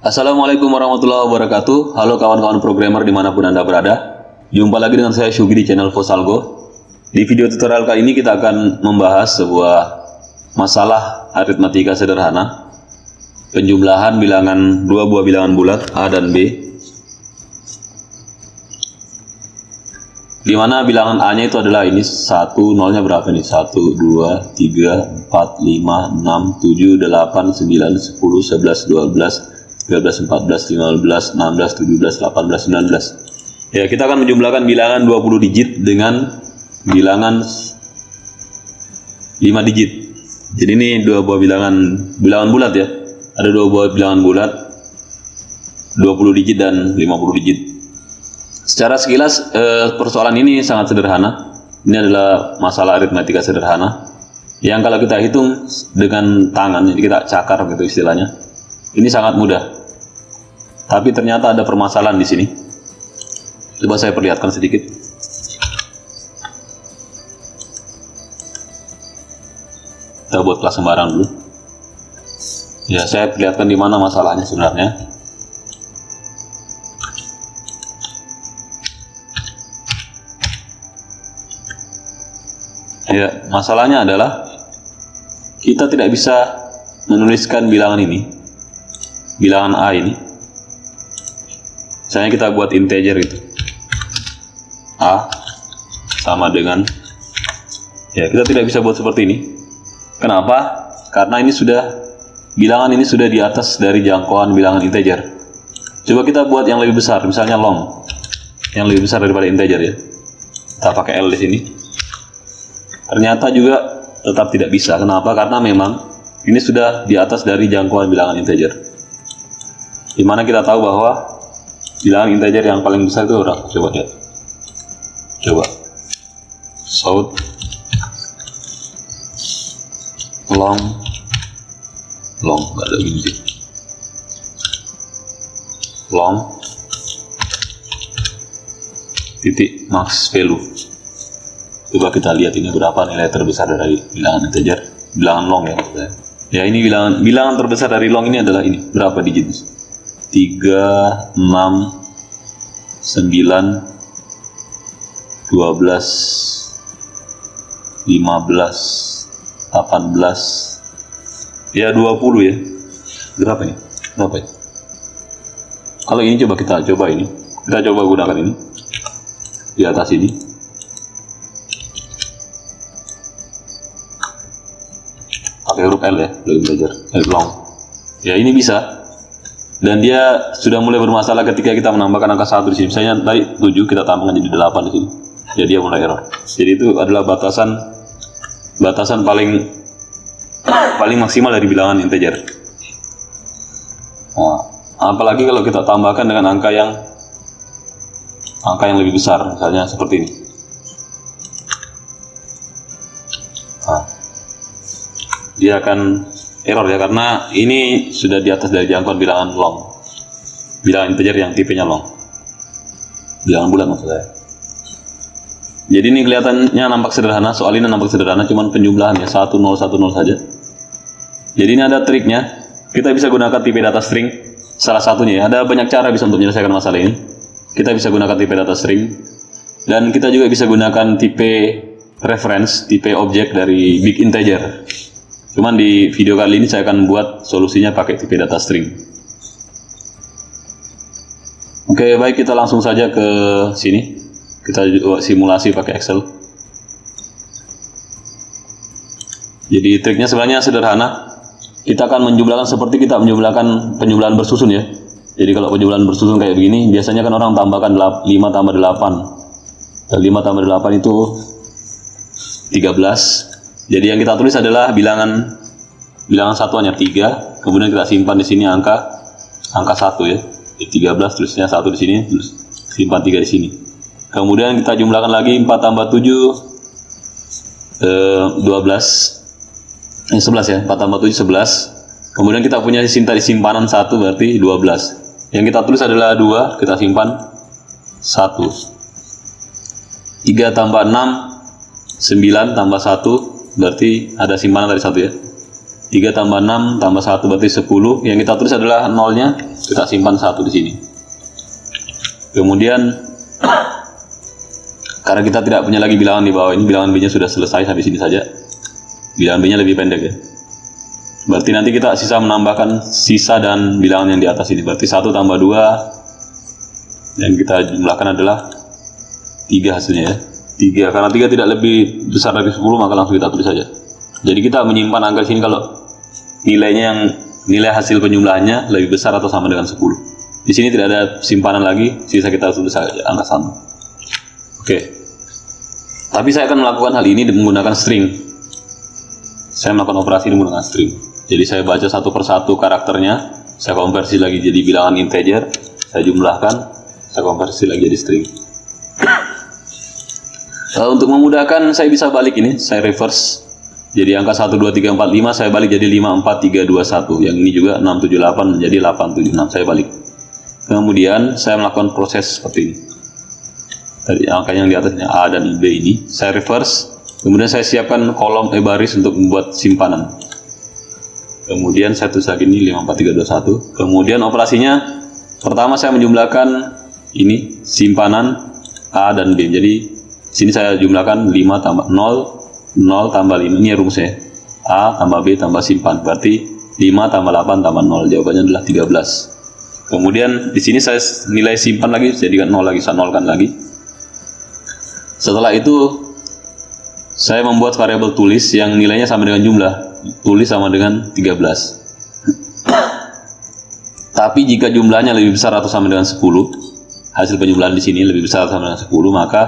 Assalamualaikum warahmatullahi wabarakatuh. Halo kawan-kawan programmer dimanapun Anda berada. Jumpa lagi dengan saya Syugi di channel Fosalgo. Di video tutorial kali ini kita akan membahas sebuah masalah aritmatika sederhana. Penjumlahan bilangan dua buah bilangan bulat A dan B. Di mana bilangan A-nya itu adalah ini 1, nolnya berapa nih? 1, 2, 3, 4, 5, 6, 7, 8, 9, 10, 11, 12, 13, 14, 15, 16, 17, 18, 19. Ya, kita akan menjumlahkan bilangan 20 digit dengan bilangan 5 digit. Jadi ini dua buah bilangan bulat ya. Ada dua buah bilangan bulat 20 digit dan 50 digit. Secara sekilas persoalan ini sangat sederhana. Ini adalah masalah aritmatika sederhana yang kalau kita hitung dengan tangan, jadi kita cakar gitu istilahnya. Ini sangat mudah. Tapi ternyata ada permasalahan di sini. Coba saya perlihatkan sedikit. Kita buat kelas sembarang dulu. Ya, saya perlihatkan di mana masalahnya sebenarnya. Ya, masalahnya adalah kita tidak bisa menuliskan bilangan ini, bilangan A ini. Misalnya kita buat integer itu, A sama dengan, ya kita tidak bisa buat seperti ini. Kenapa? Karena bilangan ini sudah di atas dari jangkauan bilangan integer. Coba kita buat yang lebih besar, misalnya long, yang lebih besar daripada integer ya. Kita pakai L di sini. Ternyata juga tetap tidak bisa. Kenapa? Karena memang ini sudah di atas dari jangkauan bilangan integer. Dimana kita tahu bahwa bilangan integer yang paling besar itu berapa? Coba lihat. Coba. South long nggak ada gini. Long titik max value. Coba kita lihat ini berapa nilai terbesar dari bilangan integer, bilangan long ya. Ya ini bilangan terbesar dari long ini adalah ini. Berapa digit? 3, 6, 9, 12, 15, 18. Ya 20 ya. Berapa ini? Berapa ya? Kalau ini kita coba gunakan ini. Di atas ini. Pakai huruf L ya, belajar long. Ya ini bisa. Dan dia sudah mulai bermasalah ketika kita menambahkan angka 1 di sini. Misalnya tadi 7 kita tambahkan jadi 8 di sini. Ya dia mulai error. Jadi itu adalah batasan paling maksimal dari bilangan integer. Nah, apalagi kalau kita tambahkan dengan angka yang lebih besar, misalnya seperti ini. Nah, dia akan error ya, karena ini sudah di atas dari jangkauan bilangan long, bilangan integer yang tipenya long, bilangan bulat maksud saya. Jadi ini kelihatannya nampak sederhana, soal ini nampak sederhana, cuman penjumlahan ya 1 0 1 0 saja. Jadi ini ada triknya, kita bisa gunakan tipe data string, salah satunya ya. Ada banyak cara bisa untuk menyelesaikan masalah ini. Kita bisa gunakan tipe data string, dan kita juga bisa gunakan tipe reference, tipe objek dari big integer. Cuman di video kali ini saya akan buat solusinya pakai tipe data string. Oke, baik, kita langsung saja ke sini. Kita buat simulasi pakai Excel. Jadi triknya sebenarnya sederhana. Kita akan menjumlahkan seperti kita menjumlahkan penjumlahan bersusun ya. Jadi kalau penjumlahan bersusun kayak begini, biasanya kan orang tambahkan 5 tambah 8. Dan 5 tambah 8 itu 13. Jadi yang kita tulis adalah bilangan satuannya 3, kemudian kita simpan di sini angka 1 ya. Di 13 tulisnya 1 di sini, terus simpan 3 di sini. Kemudian kita jumlahkan lagi 4 tambah 7 11 ya, 4 tambah 7 11. Kemudian kita punya tadi simpanan 1 berarti 12. Yang kita tulis adalah 2, kita simpan 1. 3 tambah 6 9 tambah 1 berarti ada simpanan dari 1 ya. 3 tambah 6 tambah 1 berarti 10. Yang kita tulis adalah nolnya, kita simpan 1 di sini. Kemudian karena kita tidak punya lagi bilangan di bawah ini, bilangan B-nya sudah selesai sampai sini saja. Bilangan B-nya lebih pendek ya. Berarti nanti kita sisa menambahkan sisa dan bilangan yang di atas ini. Berarti 1 tambah 2 yang kita jumlahkan adalah 3 hasilnya ya. 3, karena 3 tidak lebih besar dari 10 maka langsung kita tulis saja. Jadi kita menyimpan angka di sini kalau nilainya yang nilai hasil penjumlahannya lebih besar atau sama dengan 10. Di sini tidak ada simpanan lagi, sisa kita tulis saja angka 1. Oke. Tapi saya akan melakukan hal ini menggunakan string. Saya melakukan operasi ini menggunakan string. Jadi saya baca satu persatu karakternya, saya konversi lagi jadi bilangan integer, saya jumlahkan, saya konversi lagi jadi string. Untuk memudahkan saya bisa balik ini, saya reverse. Jadi angka 1, 2, 3, 4, 5 saya balik jadi 5, 4, 3, 2, 1. Yang ini juga 6, 7, 8 menjadi 8, 7, 6. Saya balik. Kemudian saya melakukan proses seperti ini. Tadi angka yang di atasnya A dan B ini saya reverse. Kemudian saya siapkan kolom baris untuk membuat simpanan. Kemudian saya tulis lagi ini 5, 4, 3, 2, 1. Kemudian operasinya pertama saya menjumlahkan ini simpanan A dan B. Jadi sini saya jumlahkan 5 tambah 0 tambah 5, ini rumusnya A tambah B tambah simpan, berarti 5 tambah 8 tambah 0, jawabannya adalah 13. Kemudian di sini saya nilai simpan lagi, jadikan 0 lagi, saya nolkan lagi. Setelah itu saya membuat variabel tulis yang nilainya sama dengan jumlah, tulis sama dengan 13. Tapi jika jumlahnya lebih besar atau sama dengan 10, hasil penjumlahan di sini lebih besar atau sama dengan 10, maka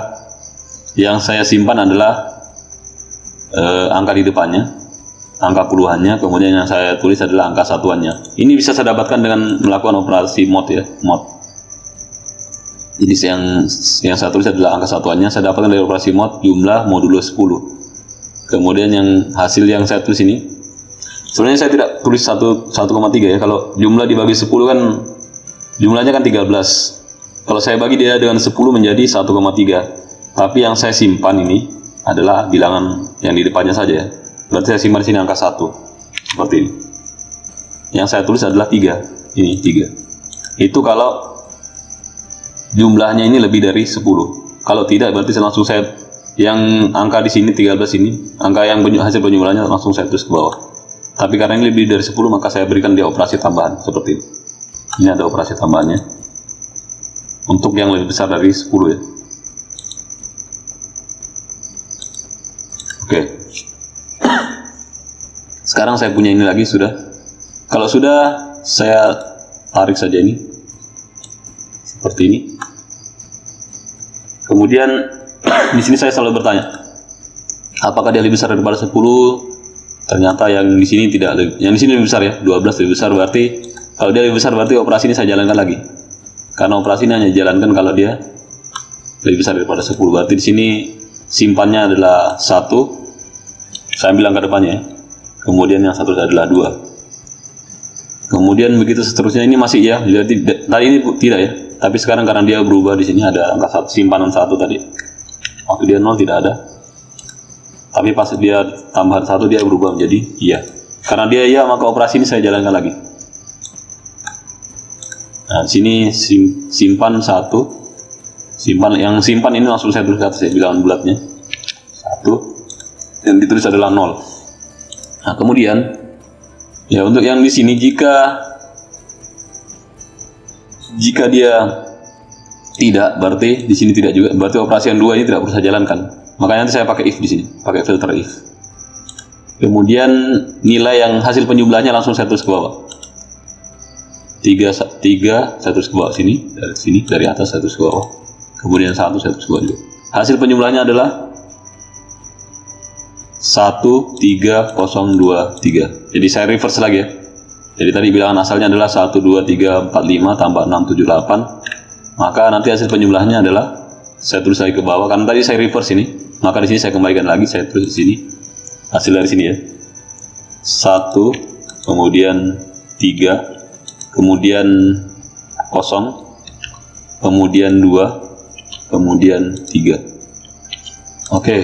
yang saya simpan adalah angka di depannya, angka puluhannya, kemudian yang saya tulis adalah angka satuannya. Ini bisa saya dapatkan dengan melakukan operasi mod ya, mod. Jadi yang saya tulis adalah angka satuannya, saya dapatkan dari operasi mod jumlah modulo 10. Kemudian yang hasil yang saya tulis ini, sebenarnya saya tidak tulis 1,3 ya. Kalau jumlah dibagi 10 kan jumlahnya kan 13. Kalau saya bagi dia dengan 10 menjadi 1,3. Tapi yang saya simpan ini adalah bilangan yang di depannya saja ya. Berarti saya simpan di sini angka 1. Seperti ini. Yang saya tulis adalah 3. Ini 3. Itu kalau jumlahnya ini lebih dari 10. Kalau tidak berarti langsung saya yang angka di sini 13 ini, angka yang hasil penjumlahannya langsung saya tulis ke bawah. Tapi karena ini lebih dari 10 maka saya berikan dia operasi tambahan seperti ini. Ini ada operasi tambahannya. Untuk yang lebih besar dari 10 ya. Oke. Sekarang saya punya ini lagi sudah. Kalau sudah saya tarik saja ini. Seperti ini. Kemudian di sini saya selalu bertanya, apakah dia lebih besar daripada 10? Ternyata yang di sini tidak lebih, yang di sini lebih besar ya, 12 lebih besar, berarti kalau dia lebih besar berarti operasi ini saya jalankan lagi. Karena operasi ini hanya dijalankan kalau dia lebih besar daripada 10. Berarti di sini simpannya adalah 1. Saya bilang ke depannya ya. Kemudian yang satu adalah 2. Kemudian begitu seterusnya, ini masih ya. Jadi tadi ini tidak ya. Tapi sekarang karena dia berubah di sini ada angka 1, simpanan 1 tadi. Waktu dia 0 tidak ada. Tapi pas dia tambahan 1 dia berubah menjadi iya. Karena dia iya maka operasi ini saya jalankan lagi. Nah, sini simpan 1. Simpan yang simpan ini langsung saya tulis ke atas ya, bilangan bulatnya. 1 yang ditulis adalah 0. Nah, kemudian ya untuk yang di sini jika dia tidak, berarti di sini tidak juga, berarti operasi yang 2 ini tidak perlu saya jalankan. Makanya nanti saya pakai if di sini, pakai filter if. Kemudian nilai yang hasil penjumlahannya langsung saya tulis ke bawah. 3 saya tulis ke bawah sini, dari atas saya tulis ke bawah. Kemudian 1 saya tulis ke bawah juga. Hasil penjumlahannya adalah 13023. Jadi saya reverse lagi ya. Jadi tadi bilangan asalnya adalah 1, 2, 3, 4, 5 tambah 6, 7, 8. Maka nanti hasil penjumlahannya adalah saya tulis lagi ke bawah karena tadi saya reverse ini. Maka di sini saya kembalikan lagi, saya tulis di sini. Hasil dari sini ya. 1, kemudian 3, kemudian 0, kemudian 2, kemudian 3. Oke.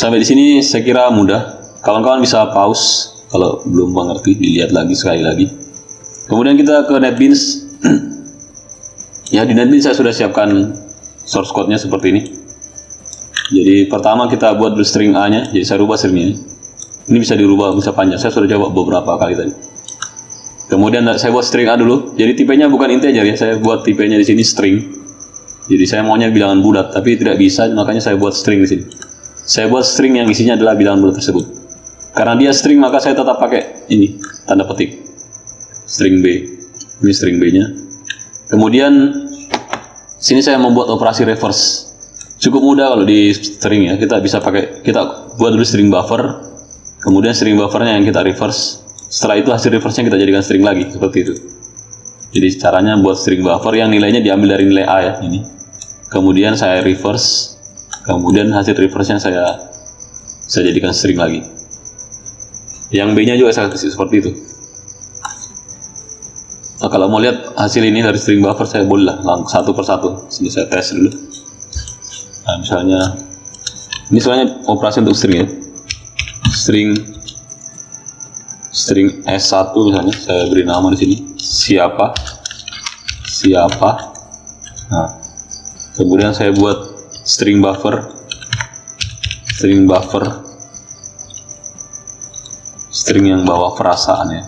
Sampai di sini saya kira mudah. Kawan-kawan bisa pause kalau belum mengerti, dilihat lagi sekali lagi. Kemudian kita ke NetBeans. Ya, di NetBeans saya sudah siapkan source code-nya seperti ini. Jadi pertama kita buat dulu string A-nya. Jadi saya rubah stringnya. Ini bisa dirubah, bisa panjang. Saya sudah coba beberapa kali tadi. Kemudian saya buat string A dulu. Jadi tipenya bukan integer ya. Saya buat tipenya di sini string. Jadi saya maunya bilangan bulat, tapi tidak bisa, makanya saya buat string di sini. Saya buat string yang isinya adalah bilangan bulat tersebut. Karena dia string, maka saya tetap pakai ini, tanda petik. String B. Ini string B-nya. Kemudian, sini saya membuat operasi reverse. Cukup mudah kalau di string ya. Kita bisa pakai, kita buat dulu string buffer. Kemudian string buffernya yang kita reverse. Setelah itu hasil reverse-nya kita jadikan string lagi, seperti itu. Jadi caranya buat string buffer yang nilainya diambil dari nilai A ya, ini. Kemudian saya reverse. Kemudian hasil reverse-nya saya jadikan string lagi. Yang B-nya juga saya kasih seperti itu. Nah, kalau mau lihat hasil ini dari string buffer, saya boleh lah satu per satu. Sini saya tes dulu. Nah, misalnya ini soalnya operasi untuk string ya. String S1 misalnya, saya beri nama di sini siapa. Nah, kemudian saya buat string buffer, string yang bawa perasaan ya,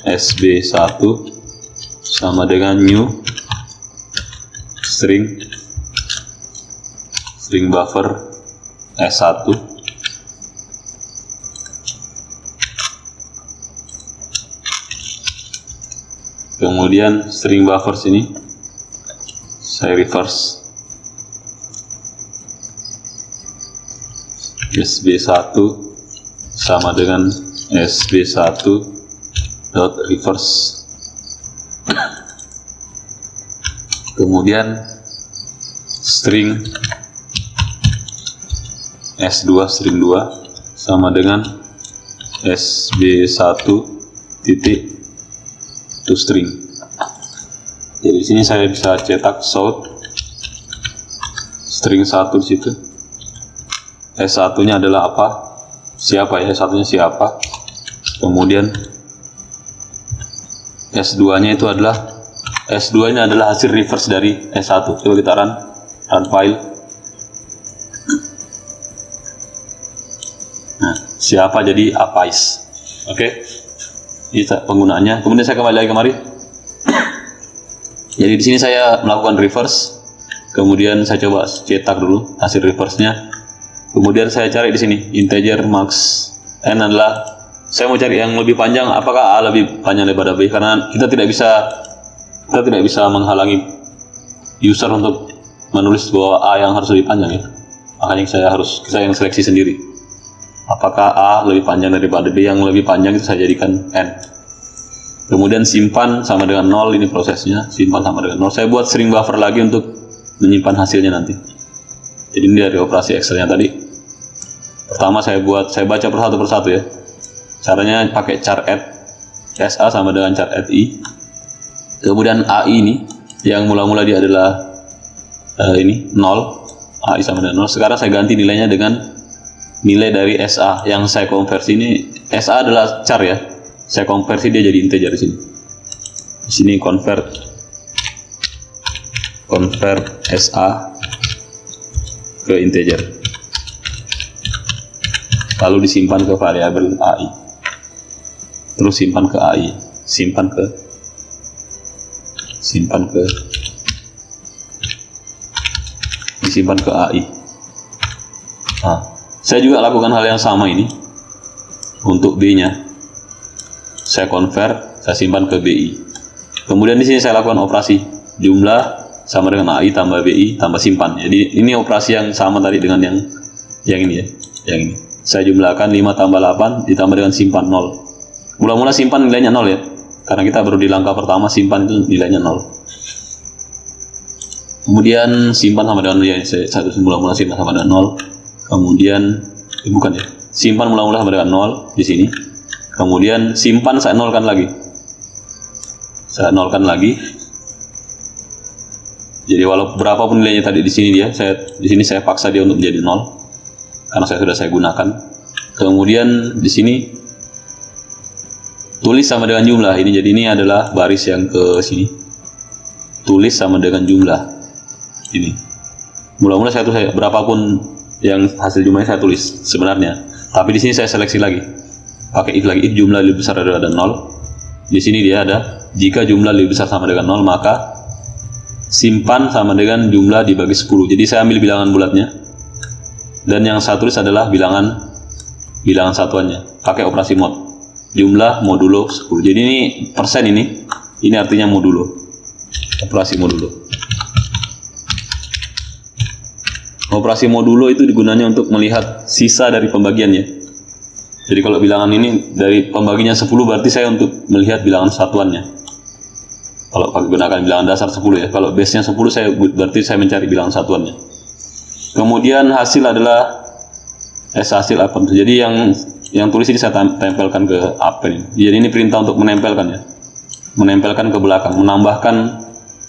SB1 sama dengan new string buffer S1. Kemudian string buffer sini saya reverse SB1 sama dengan SB1 dot reverse. Kemudian string S2 string 2 sama dengan SB1 titik to string. Jadi di sini saya bisa cetak south string 1 di situ. S1-nya adalah apa? Siapa ya? S1-nya siapa? Kemudian S2-nya itu adalah S2-nya adalah hasil reverse dari S1. Coba kita run file. Nah, siapa jadi apais. Oke. Ini penggunaannya. Kemudian saya kembali lagi kemari. Jadi di sini saya melakukan reverse. Kemudian saya coba cetak dulu hasil reverse-nya. Kemudian saya cari di sini integer max n adalah, saya mau cari yang lebih panjang. Apakah A lebih panjang daripada B? Karena kita tidak bisa menghalangi user untuk menulis bahwa A yang harus lebih panjang ya. Makanya saya yang seleksi sendiri. Apakah A lebih panjang daripada B? Yang lebih panjang itu saya jadikan n. Kemudian simpan sama dengan 0, ini prosesnya. Simpan sama dengan 0. Saya buat string buffer lagi untuk menyimpan hasilnya nanti. Jadi ini dari operasi Excel-nya tadi. Pertama saya baca per satu ya. Caranya pakai char add SA sama dengan char add I. Kemudian AI ini yang mula-mula dia adalah ini 0. AI sama dengan 0. Sekarang saya ganti nilainya dengan nilai dari SA yang saya konversi. Ini SA adalah char ya. Saya konversi dia jadi integer di sini. Di sini convert SA ke integer, lalu disimpan ke variabel AI, terus simpan ke AI, disimpan ke AI. Nah, saya juga lakukan hal yang sama ini untuk B-nya. Saya convert, saya simpan ke BI. Kemudian di sini saya lakukan operasi jumlah sama dengan AI tambah BI tambah simpan. Jadi ini operasi yang sama tadi dengan yang ini ya. Yang ini. Saya jumlahkan 5 tambah 8 ditambah dengan simpan 0. Mula-mula simpan nilainya 0 ya. Karena kita baru di langkah pertama simpan itu nilainya 0. Kemudian simpan sama dengan satu mula-mula simpan sama dengan 0. Kemudian bukan ya. Simpan mula-mula sama dengan 0 di sini. Kemudian simpan saya nolkan lagi. Jadi walau berapapun nilainya tadi di sini saya paksa dia untuk menjadi 0. karena sudah saya gunakan. Kemudian di sini tulis sama dengan jumlah ini, jadi ini adalah baris yang ke sini, tulis sama dengan jumlah ini. Mula-mula saya tulis berapapun yang hasil jumlahnya saya tulis sebenarnya, tapi di sini saya seleksi lagi pakai if lagi, if jumlah lebih besar daripada 0. Di sini dia ada jika jumlah lebih besar sama dengan 0 maka simpan sama dengan jumlah dibagi 10. Jadi saya ambil bilangan bulatnya dan yang saya tulis adalah bilangan satuannya pakai operasi mod, jumlah modulo 10. Jadi ini persen, ini artinya modulo, operasi modulo. Operasi modulo itu digunanya untuk melihat sisa dari pembagiannya. Jadi kalau bilangan ini dari pembaginya 10 berarti saya untuk melihat bilangan satuannya. Kalau pakai gunakan bilangan dasar 10 ya. Kalau base-nya 10 berarti saya mencari bilangan satuannya. Kemudian hasil adalah hasil apa? Jadi yang tulis ini saya tempelkan ke apa ini. Jadi ini perintah untuk menempelkan ya. Menempelkan ke belakang, menambahkan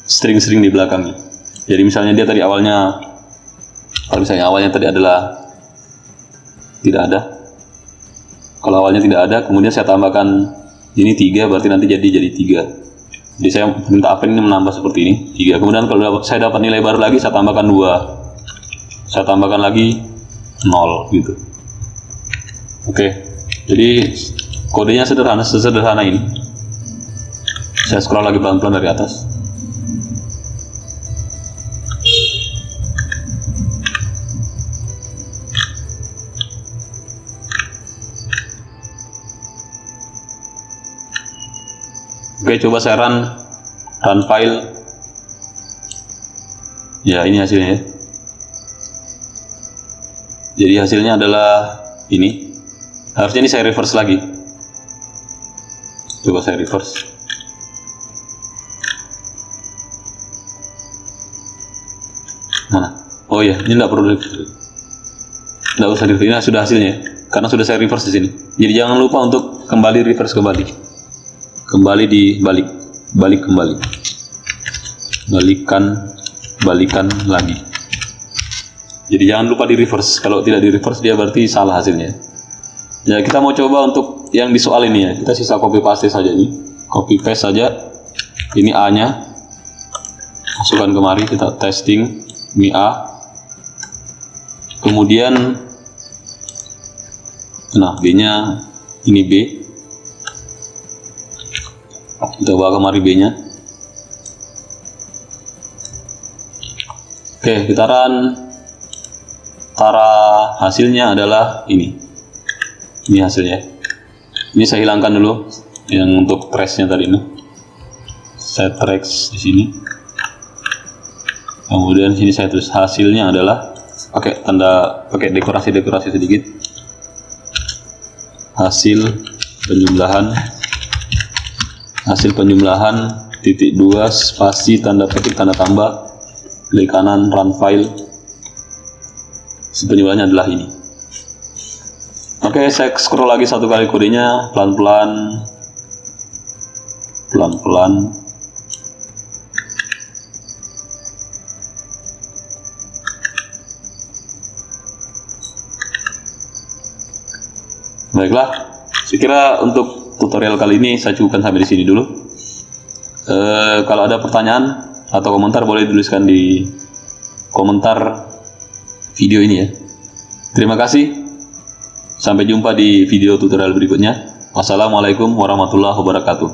string-string di belakangnya. Jadi misalnya dia tadi awalnya, kalau misalnya awalnya tadi adalah tidak ada, kalau awalnya tidak ada, kemudian saya tambahkan ini 3, berarti nanti jadi 3. Jadi saya minta apa ini menambah seperti ini 3. Kemudian kalau saya dapat nilai baru lagi, saya tambahkan 2, saya tambahkan lagi 0 gitu. Oke, jadi kodenya sesederhana ini. Saya scroll lagi pelan-pelan dari atas. Oke, coba saya run file. Ya, ini hasilnya ya. Jadi hasilnya adalah ini. Harusnya ini saya reverse lagi. Coba saya reverse. Mana? Oh ya, ini tidak perlu. Tidak usah reverse. Ini sudah hasilnya, karena sudah saya reverse di sini. Jadi jangan lupa untuk kembali reverse kembali. Kembali dibalik, kembali, balikan lagi. Jadi jangan lupa di reverse. Kalau tidak di reverse dia berarti salah hasilnya. Ya, kita mau coba untuk yang di soal ini ya. Kita sisa copy paste saja ini. Copy paste saja. Ini A-nya. Masukkan kemari, kita testing ini A. Kemudian nah, B-nya ini B. Kita bawa kemari B-nya. Oke, kita run. Tara hasilnya adalah ini. Ini hasilnya. Ini saya hilangkan dulu yang untuk trace-nya tadi ini. Set trace di sini. Kemudian sini saya tulis hasilnya adalah pakai pakai dekorasi sedikit. Hasil penjumlahan titik 2 spasi tanda petik tanda tambah, klik kanan run file. Penjumlahannya adalah ini. Oke, saya scroll lagi satu kali kodenya pelan-pelan. Baiklah, saya kira untuk tutorial kali ini saya cukupkan sampai di sini dulu. Kalau ada pertanyaan atau komentar boleh tuliskan di komentar video ini ya. Terima kasih. Sampai jumpa di video tutorial berikutnya. Wassalamualaikum warahmatullahi wabarakatuh.